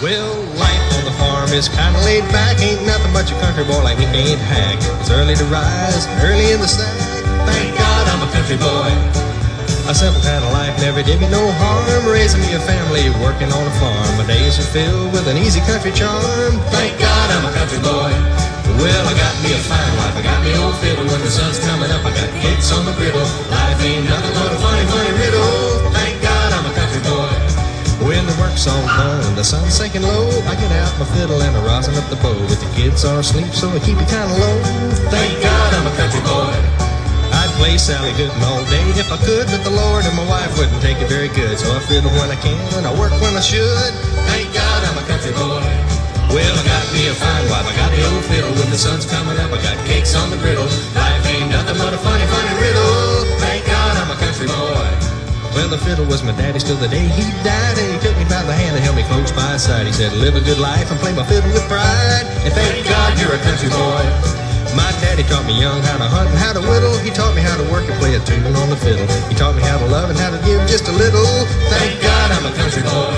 Well, life on the farm is kinda laid back. Ain't nothing but your country boy like me can't hack. It's early to rise, early in the sack. Thank God I'm a country boy. A simple kind of life never did me no harm. Raising me a family, working on a farm. My days are filled with an easy country charm. Thank God I'm a country boy. Well, I got me a fine wife, I got me old fiddle. When the sun's coming up, I got cakes on the griddle. Life ain't nothing but a funny, funny riddle. Thank God I'm a country boy. When the work's all done, the sun's sinking low, I get out my fiddle and I rosin up the bow. But the kids are asleep, so I keep it kinda low. Thank God I'm a country boy. I'd play Sally Gooden all day if I could, but the Lord and my wife wouldn't take it very good. So I fiddle when I can and I work when I should. Thank God I'm a country boy. Well, I got me a fine wife, I got the old fiddle. When the sun's coming up, I got cakes on the griddle. Life ain't nothing but a funny, funny riddle. Thank God I'm a country boy. Well, the fiddle was my daddy's till the day he died. And he took me by the hand and held me close by his side. He said, live a good life and play my fiddle with pride. And thank God you're a country boy. My daddy taught me young how to hunt and how to whittle. He taught me how to work and play a tune on the fiddle. He taught me how to love and how to give just a little. Thank God I'm a country boy.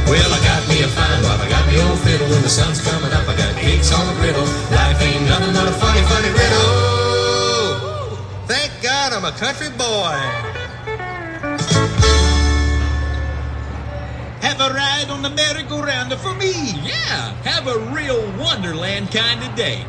Well, I got me a fine wife, I got me old fiddle. When the sun's coming up, I got cakes on the griddle. Life ain't nothing but a funny, funny riddle. Thank God I'm a country boy. Have a ride on the merry-go-round for me. Yeah, have a real Wonderland kind of day.